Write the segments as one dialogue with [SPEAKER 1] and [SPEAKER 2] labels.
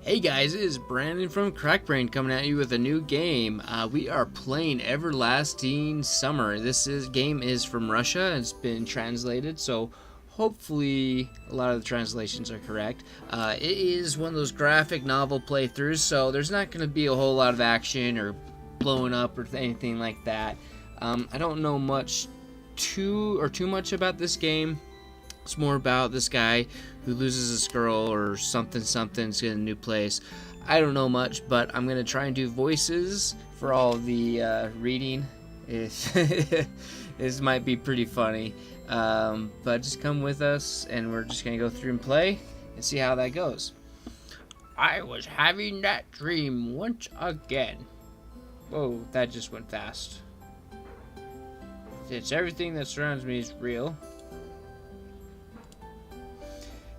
[SPEAKER 1] Hey guys, it is Brandon from Crackbrain coming at you with a new game. We are playing Everlasting Summer. Game is from Russia. It's been translated, so hopefully a lot of the translations are correct. It is one of those graphic novel playthroughs, so there's not going to be a whole lot of action or blowing up or anything like that. I don't know too much about this game. It's more about this guy who loses his girl or something's in a new place. I don't know much, but I'm gonna try and do voices for all the reading. This might be pretty funny, but just come with us, and we're just gonna go through and play and see how that goes. I was having that dream once again. Whoa, that just went fast. It's everything that surrounds me is real.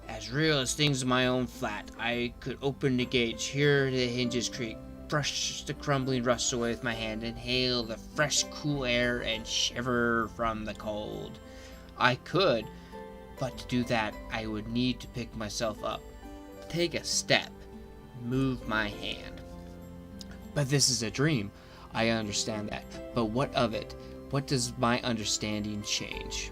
[SPEAKER 1] As real as things in my own flat. I could open the gates, hear the hinges creak, brush the crumbling rust away with my hand, inhale the fresh, cool air, and shiver from the cold. I could, but to do that, I would need to pick myself up, take a step, move my hand. But this is a dream. I understand that. But what of it? What does my understanding change?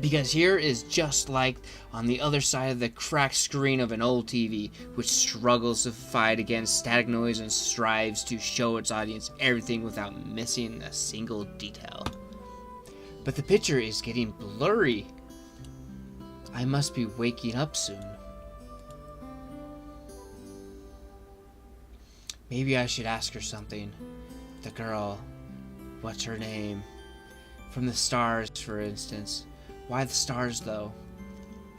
[SPEAKER 1] Because here is just like on the other side of the cracked screen of an old TV, which struggles to fight against static noise and strives to show its audience everything without missing a single detail. But the picture is getting blurry. I must be waking up soon. Maybe I should ask her something. The girl, what's her name? From the stars, for instance. Why the stars, though?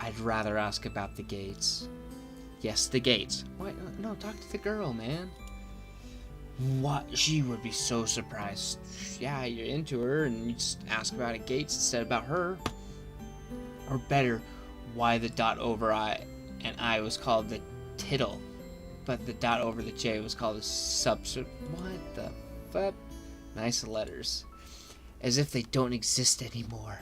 [SPEAKER 1] I'd rather ask about the gates. Yes, the gates. Why? No, talk to the girl, man. What? She would be so surprised. Yeah, you're into her, and you just ask about the gates instead about her. Or better, why the dot over I and I was called the tittle, but the dot over the J was called a subscript. What the fuck? Nice letters. As if they don't exist anymore.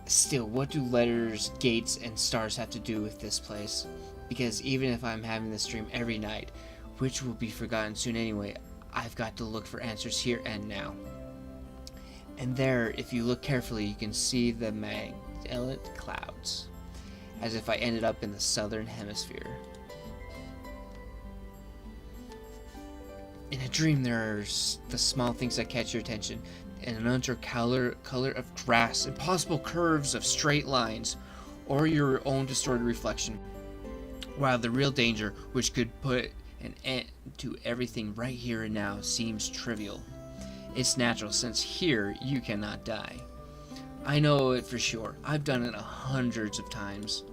[SPEAKER 1] Still, what do letters, gates, and stars have to do with this place? Because even if I'm having this dream every night, which will be forgotten soon anyway, I've got to look for answers here and now. And there, if you look carefully, you can see the Magellanic clouds, as if I ended up in the southern hemisphere. In a dream, there's the small things that catch your attention, and an unsure color of grass, impossible curves of straight lines, or your own distorted reflection. While the real danger, which could put an end to everything right here and now, seems trivial. It's natural, since here you cannot die. I know it for sure. I've done it hundreds of times.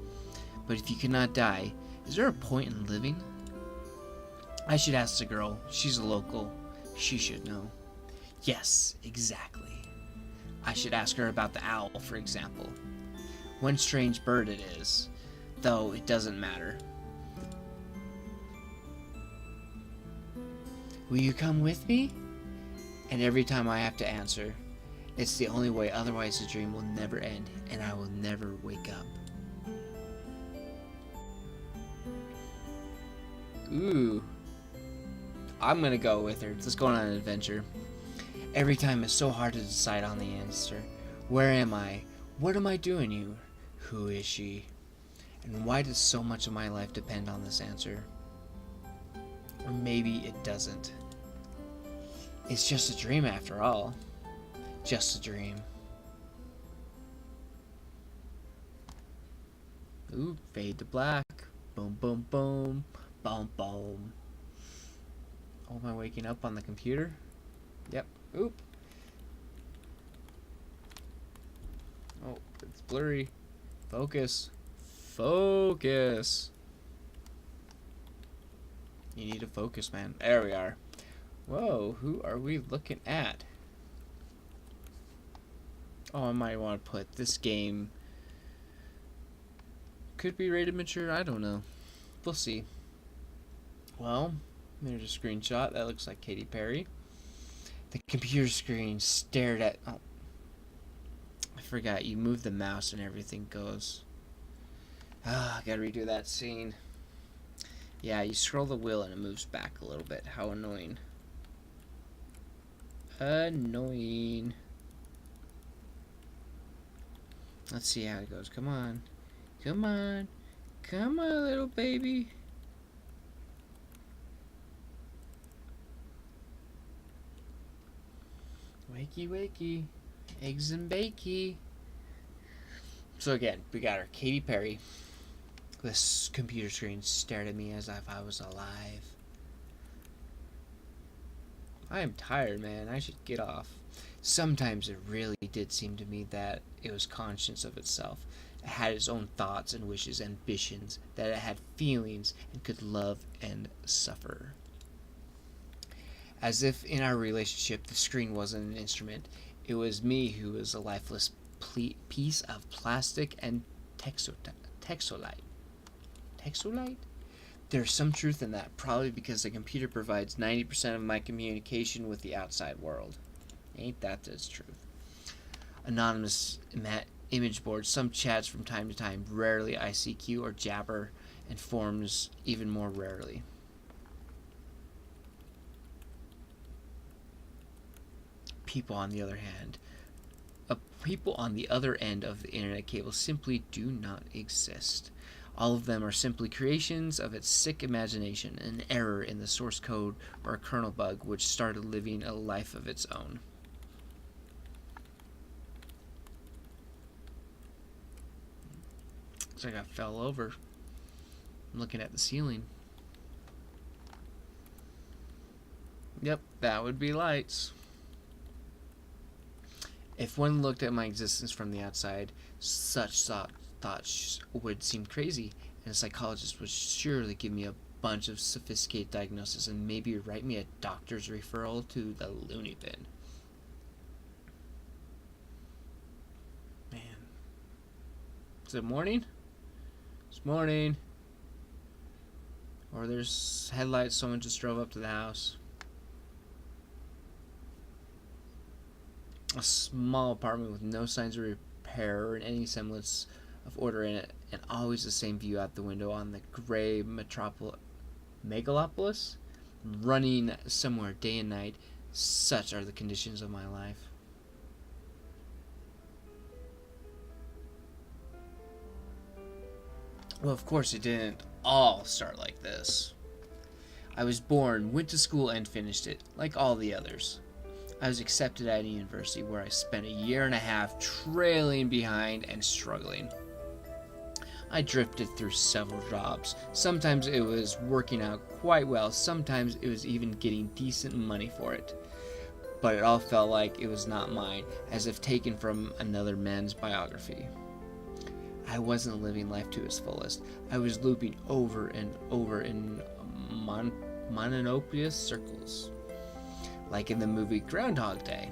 [SPEAKER 1] But if you cannot die, is there a point in living? I should ask the girl. She's a local. She should know. Yes, exactly. I should ask her about the owl, for example. One strange bird it is, though it doesn't matter. Will you come with me? And every time I have to answer, it's the only way, otherwise the dream will never end, and I will never wake up. Ooh. I'm gonna go with her. Let's go on an adventure. Every time it's so hard to decide on the answer. Where am I? What am I doing here? Who is she? And why does so much of my life depend on this answer? Or maybe it doesn't. It's just a dream after all. Just a dream. Ooh, fade to black. Boom, boom, boom. Boom, boom. Oh, am I waking up on the computer? Yep. Oop. Oh, it's blurry. Focus. Focus. You need to focus, man. There we are. Whoa, who are we looking at? Oh, I might want to put this game. Could be rated mature, I don't know. We'll see. Well, there's a screenshot. That looks like Katy Perry. The computer screen stared at... Oh. forgot you move the mouse and everything goes. Ah, I gotta redo that scene. Yeah, you scroll the wheel and it moves back a little bit. How annoying. Annoying. Let's see how it goes. Come on. Come on. Come on, little baby. Wakey, wakey. Eggs and bakey. So again, we got our Katy Perry. This computer screen stared at me as if I was alive. I am tired, man. I should get off. Sometimes it really did seem to me that it was conscious of itself. It had its own thoughts and wishes, ambitions, that it had feelings and could love and suffer. As if in our relationship the screen wasn't an instrument, it was me who was a lifeless piece of plastic and texolite. Texolite? There's some truth in that, probably because the computer provides 90% of my communication with the outside world. Ain't that the truth? Anonymous image boards, some chats from time to time, rarely ICQ or Jabber, and forums even more rarely. People on the other end of the internet cable simply do not exist. All of them are simply creations of its sick imagination, an error in the source code or a kernel bug which started living a life of its own. Looks like I fell over. I'm looking at the ceiling. Yep, that would be lights. If one looked at my existence from the outside, such thoughts would seem crazy, and a psychologist would surely give me a bunch of sophisticated diagnosis and maybe write me a doctor's referral to the loony bin. Man. Is it morning? It's morning. Or there's headlights, someone just drove up to the house. A small apartment with no signs of repair or any semblance of order in it, and always the same view out the window on the gray megalopolis, running somewhere day and night. Such are the conditions of my life. Well, of course it didn't all start like this. I was born, went to school, and finished it, like all the others. I was accepted at a university where I spent a year and a half trailing behind and struggling. I drifted through several jobs. Sometimes it was working out quite well, sometimes it was even getting decent money for it. But it all felt like it was not mine, as if taken from another man's biography. I wasn't living life to its fullest. I was looping over and over in monotonous circles. Like in the movie Groundhog Day.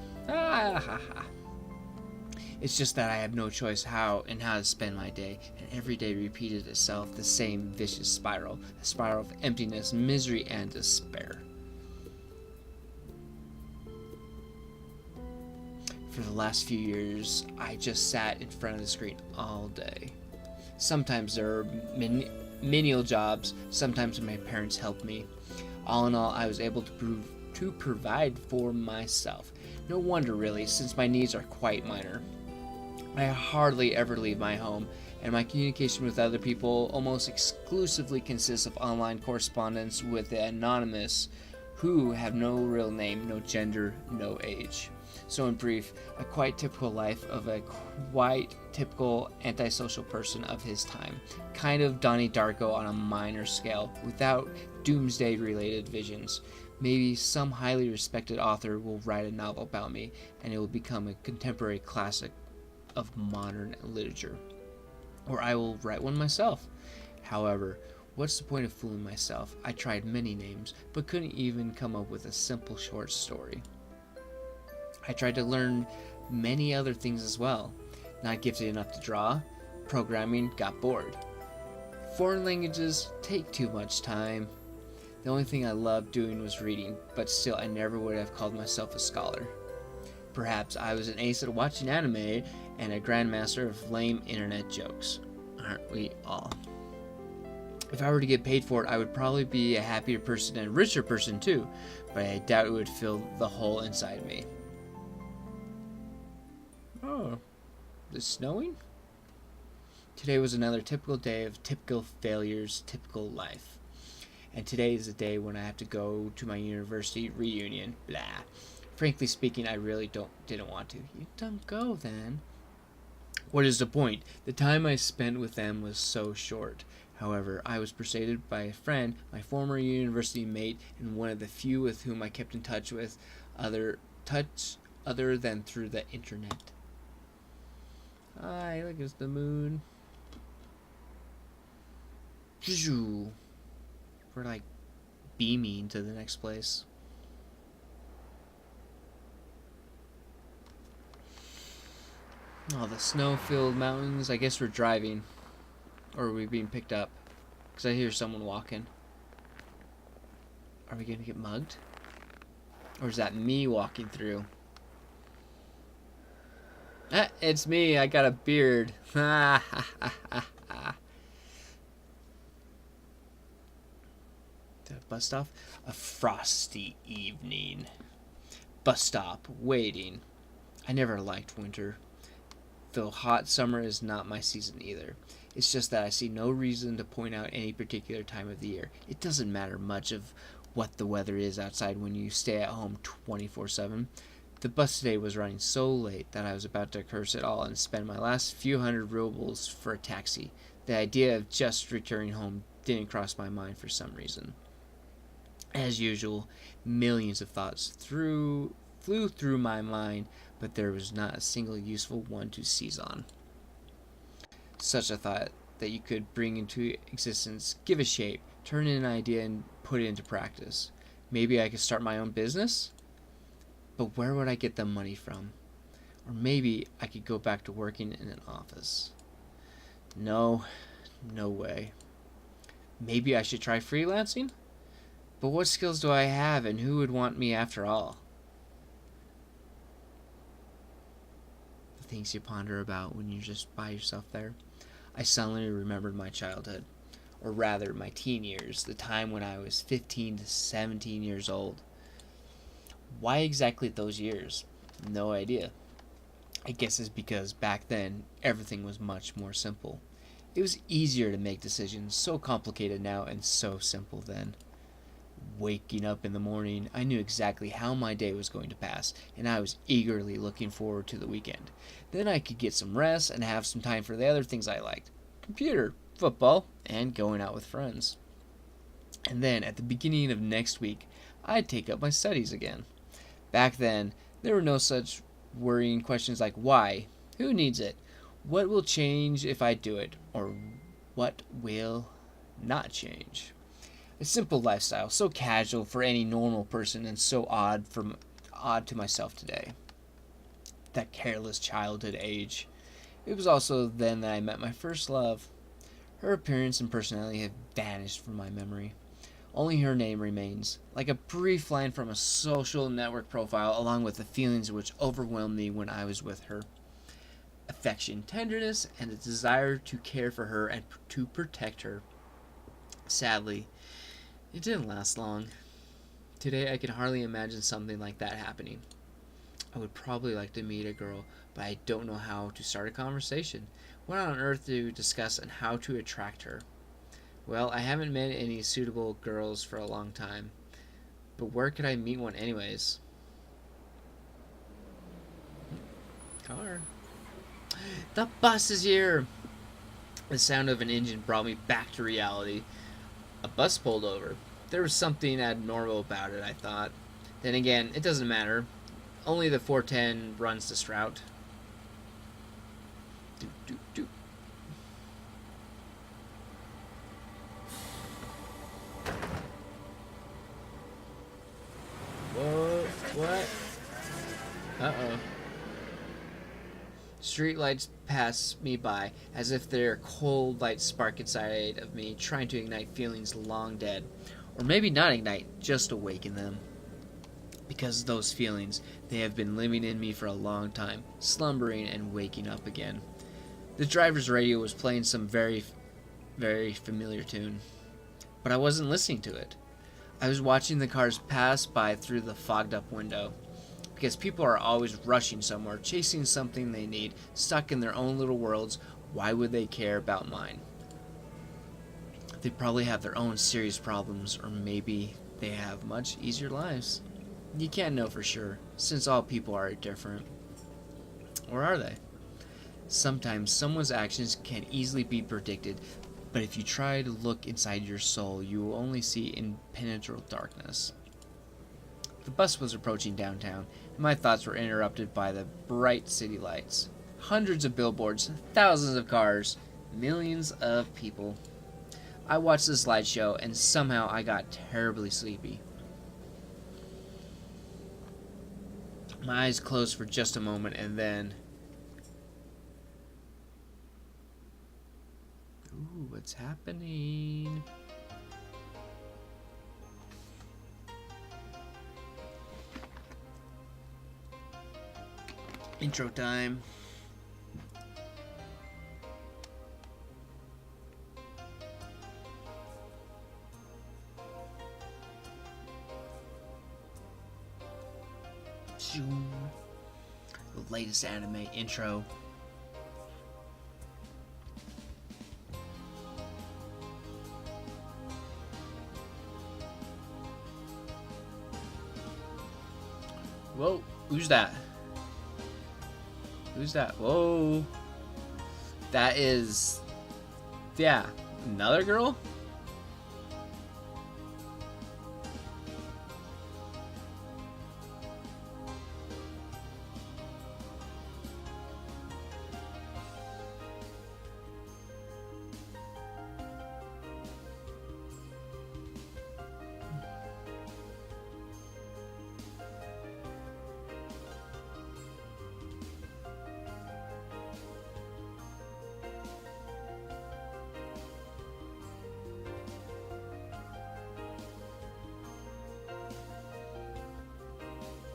[SPEAKER 1] It's just that I had no choice how to spend my day, and every day repeated itself, the same vicious spiral, a spiral of emptiness, misery, and despair. For the last few years, I just sat in front of the screen all day. Sometimes there were menial jobs, sometimes my parents helped me. All in all, I was able to provide for myself. No wonder really, since my needs are quite minor. I hardly ever leave my home, and my communication with other people almost exclusively consists of online correspondence with the anonymous, who have no real name, no gender, no age. So in brief, a quite typical life of a quite typical antisocial person of his time. Kind of Donnie Darko on a minor scale, without doomsday-related visions. Maybe some highly respected author will write a novel about me, and it will become a contemporary classic of modern literature. Or I will write one myself. However, what's the point of fooling myself? I tried many names, but couldn't even come up with a simple short story. I tried to learn many other things as well. Not gifted enough to draw. Programming, got bored. Foreign languages take too much time. The only thing I loved doing was reading, but still I never would have called myself a scholar. Perhaps I was an ace at watching anime and a grandmaster of lame internet jokes. Aren't we all? If I were to get paid for it, I would probably be a happier person and a richer person too, but I doubt it would fill the hole inside me. Oh, is it snowing? Today was another typical day of typical failures, typical life. And today is the day when I have to go to my university reunion. Blah. Frankly speaking, I really didn't want to. You don't go then. What is the point? The time I spent with them was so short. However, I was persuaded by a friend, my former university mate, and one of the few with whom I kept in touch with other than through the internet. Hi, look, it's the moon. We're like beaming to the next place. Oh, the snow-filled mountains. I guess we're driving. Or are we being picked up? Because I hear someone walking. Are we going to get mugged? Or is that me walking through? Ah, it's me. I got a beard. Ha ha ha ha ha. The bus stop? A frosty evening. Bus stop. Waiting. I never liked winter. Though hot summer is not my season either. It's just that I see no reason to point out any particular time of the year. It doesn't matter much of what the weather is outside when you stay at home 24/7. The bus today was running so late that I was about to curse it all and spend my last few hundred rubles for a taxi. The idea of just returning home didn't cross my mind for some reason. As usual, millions of thoughts flew through my mind, but there was not a single useful one to seize on. Such a thought that you could bring into existence, give a shape, turn in an idea, and put it into practice. Maybe I could start my own business? But where would I get the money from? Or maybe I could go back to working in an office. No way. Maybe I should try freelancing? But what skills do I have, and who would want me after all? The things you ponder about when you're just by yourself there. I suddenly remembered my childhood, or rather my teen years, the time when I was 15 to 17 years old. Why exactly those years? No idea. I guess it's because back then, everything was much more simple. It was easier to make decisions, so complicated now and so simple then. Waking up in the morning, I knew exactly how my day was going to pass, and I was eagerly looking forward to the weekend. Then I could get some rest and have some time for the other things I liked. Computer, football, and going out with friends. And then, at the beginning of next week, I'd take up my studies again. Back then, there were no such worrying questions like why, who needs it, what will change if I do it, or what will not change. A simple lifestyle, so casual for any normal person and so odd to myself today. That careless childhood age. It was also then that I met my first love. Her appearance and personality have vanished from my memory. Only her name remains, like a brief line from a social network profile, along with the feelings which overwhelmed me when I was with her. Affection, tenderness, and a desire to care for her and to protect her. Sadly, it didn't last long. Today I can hardly imagine something like that happening. I would probably like to meet a girl, but I don't know how to start a conversation. What on earth to discuss and how to attract her? Well, I haven't met any suitable girls for a long time. But where could I meet one anyways? Car. The bus is here! The sound of an engine brought me back to reality. A bus pulled over. There was something abnormal about it, I thought. Then again, it doesn't matter. Only the 410 runs this route. Doop. Whoa, what? Uh-oh. Street lights pass me by, as if their cold light spark inside of me, trying to ignite feelings long dead. Or maybe not ignite, just awaken them. Because those feelings, they have been living in me for a long time, slumbering and waking up again. The driver's radio was playing some very, very familiar tune, but I wasn't listening to it. I was watching the cars pass by through the fogged up window. Because people are always rushing somewhere, chasing something they need, stuck in their own little worlds. Why would they care about mine? They probably have their own serious problems, or maybe they have much easier lives. You can't know for sure, since all people are different. Or are they? Sometimes someone's actions can easily be predicted, but if you try to look inside your soul, you will only see impenetrable darkness. The bus was approaching downtown, and my thoughts were interrupted by the bright city lights. Hundreds of billboards, thousands of cars, millions of people. I watched the slideshow, and somehow I got terribly sleepy. My eyes closed for just a moment, and then... Ooh, what's happening? Intro time. The latest anime intro. Whoa, who's that? Who's that? Whoa. That is... Yeah, another girl?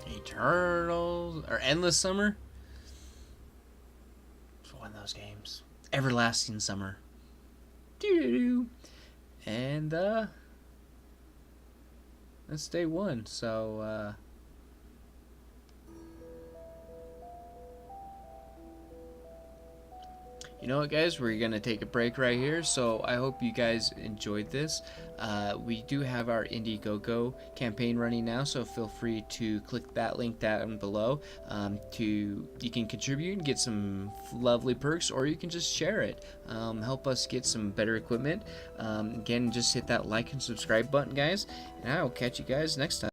[SPEAKER 1] Eternal or Endless Summer. It's one of those games. Everlasting Summer. Doo-doo-doo. And that's day one. So you know what, guys, we're gonna take a break right here, so I hope you guys enjoyed this. We do have our Indiegogo campaign running now, so feel free to click that link down below. You can contribute and get some lovely perks, or you can just share it. Help us get some better equipment. Again, just hit that like and subscribe button, guys, and I will catch you guys next time.